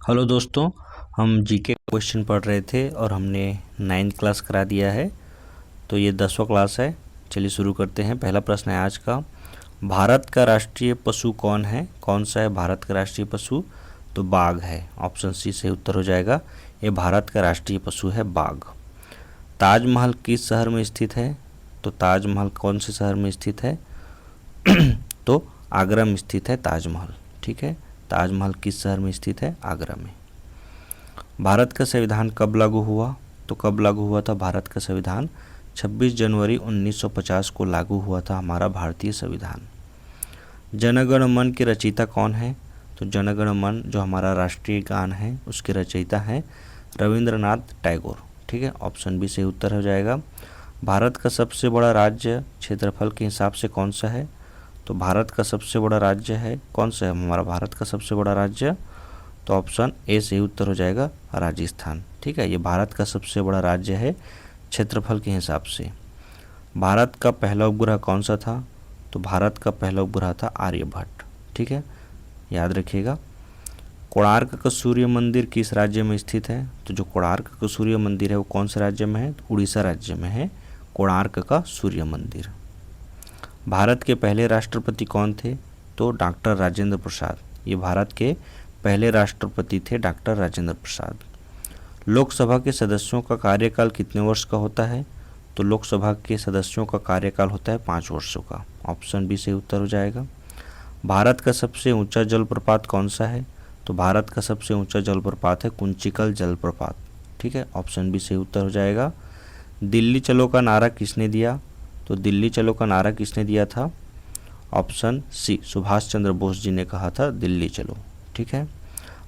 Hello दोस्तों, हम GK question पढ़ रहे थे और हमने 9th क्लास करा दिया है। तो ये 10वां क्लास है। चलिए शुरू करते हैं। पहला प्रश्न है आज का, भारत का राष्ट्रीय पशु कौन है? कौन सा है भारत का राष्ट्रीय पशु? तो बाघ है। ऑप्शन सी से उत्तर हो जाएगा। ये भारत का राष्ट्रीय पशु है बाघ। ताजमहल किस शहर में स्थित है? तो ताजमहल कौन से शहर में स्थित है? तो आगरा में स्थित है ताजमहल। ठीक है, ताजमहल किस शहर में स्थित है? आगरा में। भारत का संविधान कब लागू हुआ? तो कब लागू हुआ था भारत का संविधान? 26 जनवरी 1950 को लागू हुआ था हमारा भारतीय संविधान। जन गण मन के रचयिता कौन है? तो जन गण मन जो हमारा राष्ट्रीय गान है उसके रचयिता हैं रविंद्रनाथ टैगोर। ठीक है, ऑप्शन बी से उत्तर हो जाएगा। भारत का सबसे बड़ा राज्य क्षेत्रफल के हिसाब से कौन सा है? तो भारत का सबसे बड़ा राज्य है, कौन सा है हमारा भारत का सबसे बड़ा राज्य? तो ऑप्शन ए से उत्तर हो जाएगा राजस्थान। ठीक है, ये भारत का सबसे बड़ा राज्य है क्षेत्रफल के हिसाब से। भारत का पहला उपग्रह कौन सा था? तो भारत का पहला उपग्रह था आर्यभट्ट। ठीक है, याद रखिएगा। कोणार्क का सूर्य मंदिर किस राज्य में स्थित है? तो जो कोणार्क का सूर्य मंदिर है वो कौन से राज्य में है? तो उड़ीसा राज्य में है कोणार्क का सूर्य मंदिर। भारत के पहले राष्ट्रपति कौन थे? तो डॉक्टर राजेंद्र प्रसाद। ये भारत के पहले राष्ट्रपति थे डॉक्टर राजेंद्र प्रसाद। लोकसभा के सदस्यों का कार्यकाल कितने वर्ष का होता है? तो लोकसभा के सदस्यों का कार्यकाल होता है 5 वर्षों का। ऑप्शन बी से उत्तर हो जाएगा। भारत का सबसे ऊंचा जलप्रपात कौन सा है? तो भारत का सबसे ऊंचा जलप्रपात है कुंचिकल जलप्रपात। ठीक है, ऑप्शन बी से उत्तर हो जाएगा। दिल्ली चलो का नारा किसने दिया? तो दिल्ली चलो का नारा किसने दिया था? ऑप्शन सी, सुभाष चंद्र बोस जी ने कहा था दिल्ली चलो। ठीक है,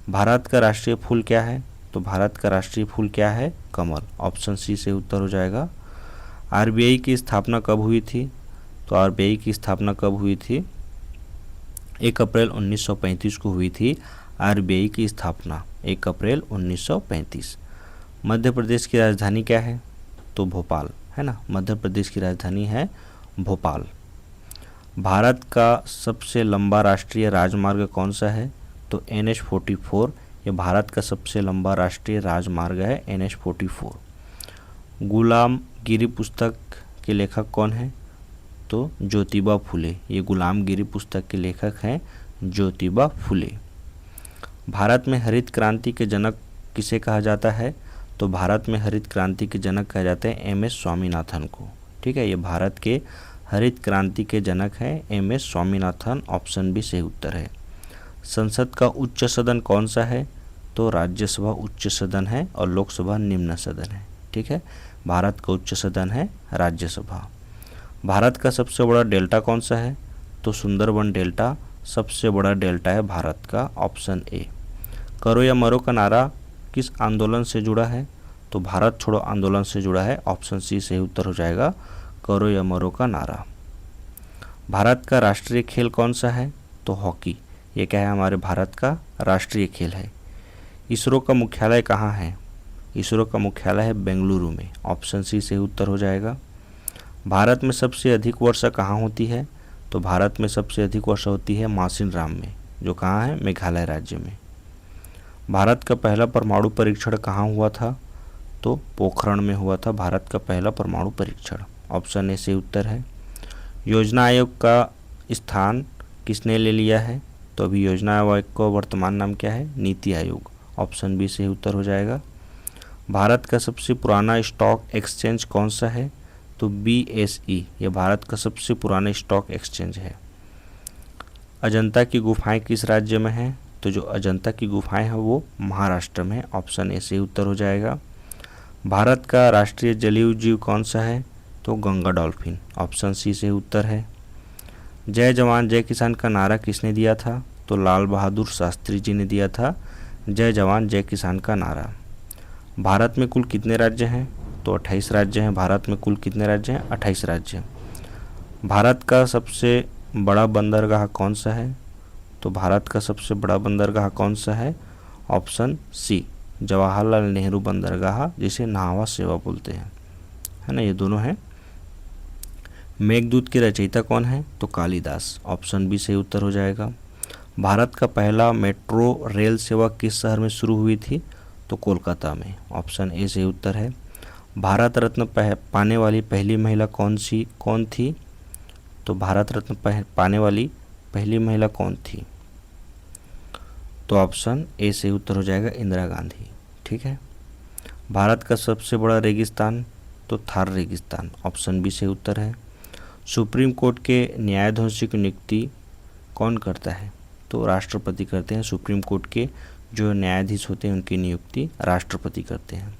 भारत का राष्ट्रीय फूल क्या है? तो भारत का राष्ट्रीय फूल क्या है? कमल। ऑप्शन सी से उत्तर हो जाएगा। आरबीआई की स्थापना कब हुई थी? तो आरबीआई की स्थापना कब हुई थी? 1 अप्रैल 1935 को हुई थी आरबीआई की स्थापना, 1 अप्रैल 1935। मध्य प्रदेश की राजधानी क्या है? तो भोपाल है ना, मध्य प्रदेश की राजधानी है भोपाल। भारत का सबसे लंबा राष्ट्रीय राजमार्ग कौन सा है? तो NH-44। ये भारत का सबसे लंबा राष्ट्रीय राजमार्ग है NH-44। गुलामगिरी पुस्तक के लेखक कौन है? तो ज्योतिबा फुले। ये गुलामगिरी पुस्तक के लेखक हैं ज्योतिबा फुले। भारत में हरित क्रांति के जनक किसे कहा जाता है? तो भारत में हरित क्रांति के जनक कहा जाते हैं MS स्वामीनाथन को। ठीक है, ये भारत के हरित क्रांति के जनक हैं MS स्वामीनाथन। ऑप्शन बी से उत्तर है। संसद का उच्च सदन कौन सा है? तो राज्यसभा उच्च सदन है और लोकसभा निम्न सदन है। ठीक है, भारत का उच्च सदन है राज्यसभा। भारत का सबसे बड़ा डेल्टा कौन सा है? तो सुंदरबन डेल्टा सबसे बड़ा डेल्टा है भारत का। Option A. करो या मरो का नारा किस आंदोलन से जुड़ा है? तो भारत छोड़ो आंदोलन से जुड़ा है। ऑप्शन सी से उत्तर हो जाएगा करो या मरो का नारा। भारत का राष्ट्रीय खेल कौन सा है? तो हॉकी। ये क्या है? हमारे भारत का राष्ट्रीय खेल है। इसरो का मुख्यालय कहाँ है? इसरो का मुख्यालय है बेंगलुरु में। ऑप्शन सी से उत्तर हो जाएगा। भारत में सबसे अधिक वर्षा कहाँ होती है? तो भारत में सबसे अधिक वर्षा होती है मासिनराम में, जो कहाँ है? मेघालय राज्य में। भारत का पहला परमाणु परीक्षण कहाँ हुआ था? तो पोखरण में हुआ था भारत का पहला परमाणु परीक्षण। ऑप्शन ए से उत्तर है। योजना आयोग का स्थान किसने ले लिया है? तो अभी योजना आयोग का वर्तमान नाम क्या है? नीति आयोग। ऑप्शन बी से उत्तर हो जाएगा। भारत का सबसे पुराना स्टॉक एक्सचेंज कौन सा है? तो BSE। ये भारत का सबसे पुराना स्टॉक एक्सचेंज है। अजंता की गुफाएं किस राज्य में हैं? तो जो अजंता की गुफाएं हैं वो महाराष्ट्र में। ऑप्शन ए से उत्तर हो जाएगा। भारत का राष्ट्रीय जलीय जीव कौन सा है? तो गंगा डॉल्फिन। ऑप्शन सी से उत्तर है। जय जवान जय किसान का नारा किसने दिया था? तो लाल बहादुर शास्त्री जी ने दिया था जय जवान जय किसान का नारा। भारत में कुल कितने राज्य हैं? तो 28 राज्य हैं। भारत में कुल कितने राज्य हैं? 28 राज्य। भारत का सबसे बड़ा बंदरगाह कौन सा है? तो भारत का सबसे बड़ा बंदरगाह कौन सा है? ऑप्शन सी, जवाहरलाल नेहरू बंदरगाह, जिसे नाहवा सेवा बोलते हैं, है ना, ये दोनों हैं। मेघदूत के रचयिता कौन है? तो कालिदास। ऑप्शन बी से उत्तर हो जाएगा। भारत का पहला मेट्रो रेल सेवा किस शहर में शुरू हुई थी? तो कोलकाता में। ऑप्शन ए सही उत्तर है। भारत रत्न पाने वाली पहली महिला कौन थी? तो भारत रत्न पाने वाली पहली महिला कौन थी? तो ऑप्शन ए सही उत्तर हो जाएगा, इंदिरा गांधी। ठीक है। भारत का सबसे बड़ा रेगिस्तान? तो थार रेगिस्तान। ऑप्शन बी सही उत्तर है। सुप्रीम कोर्ट के न्यायाधीशों की नियुक्ति कौन करता है? तो राष्ट्रपति करते हैं। सुप्रीम कोर्ट के जो न्यायाधीश होते हैं उनकी नियुक्ति राष्ट्रपति करते हैं।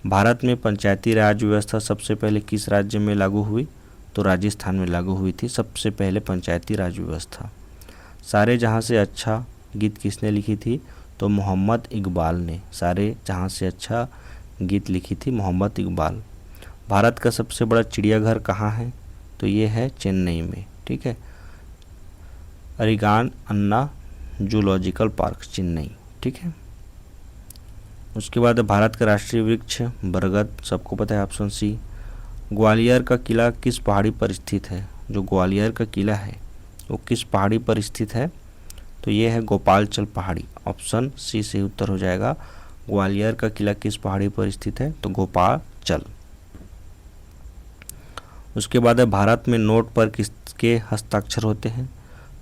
भारत में पंचायती राज व्यवस्था सबसे पहले किस राज्य में लागू हुई? तो राजस्थान में लागू हुई थी सबसे पहले पंचायती राज व्यवस्था। सारे जहाँ से अच्छा गीत किसने लिखी थी? तो मोहम्मद इकबाल ने सारे जहाँ से अच्छा गीत लिखी थी मोहम्मद इकबाल। भारत का सबसे बड़ा चिड़ियाघर कहाँ है? तो ये है चेन्नई में। ठीक है, अरिगान अन्ना जूलॉजिकल पार्क, चेन्नई। ठीक है। उसके बाद भारत का राष्ट्रीय वृक्ष बरगद, सबको पता है, ऑप्शन सी। ग्वालियर का किला किस पहाड़ी पर स्थित है? जो ग्वालियर का किला है वो किस पहाड़ी पर स्थित है? तो ये है गोपालचल पहाड़ी। ऑप्शन सी से उत्तर हो जाएगा। ग्वालियर का किला किस पहाड़ी पर स्थित है? तो गोपालचल। उसके बाद है भारत में नोट पर किसके हस्ताक्षर होते हैं?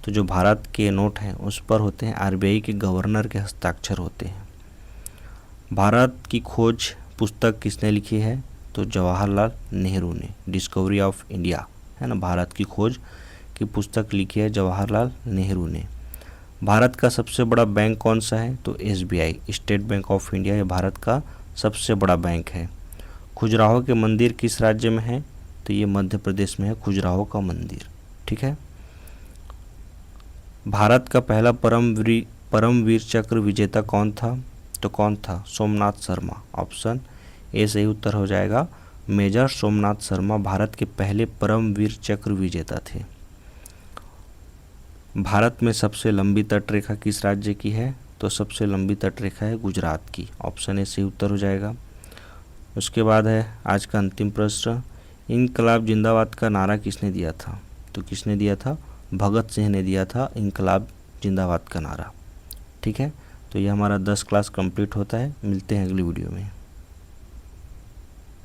तो जो भारत के नोट हैं उस पर होते हैं आरबीआई के गवर्नर के हस्ताक्षर होते हैं। भारत की खोज पुस्तक किसने लिखी है? तो जवाहरलाल नेहरू ने, डिस्कवरी ऑफ इंडिया, है ना, भारत की खोज की पुस्तक लिखी है जवाहरलाल नेहरू ने। भारत का सबसे बड़ा बैंक कौन सा है? तो SBI, state bank of India, ये भारत का सबसे बड़ा बैंक है। खजुराहो के मंदिर किस राज्य में है? तो ये मध्य प्रदेश में है खजुराहो का मंदिर। ठीक है। भारत का पहला परमवीर चक्र विजेता कौन था? तो कौन था? सोमनाथ शर्मा। ऑप्शन ए सही उत्तर हो जाएगा। मेजर सोमनाथ शर्मा भारत के पहले परमवीर चक्र विजेता थे। भारत में सबसे लंबी तटरेखा किस राज्य की है? तो सबसे लंबी तटरेखा है गुजरात की। ऑप्शन ए सही उत्तर हो जाएगा। उसके बाद है आज का अंतिम प्रश्न, इनकलाब जिंदाबाद का नारा किसने दिया था? तो किसने दिया था? भगत सिंह ने दिया था इनकलाब जिंदाबाद का नारा। ठीक है। तो ये हमारा 10 क्लास कंप्लीट होता है। मिलते हैं अगली वीडियो में।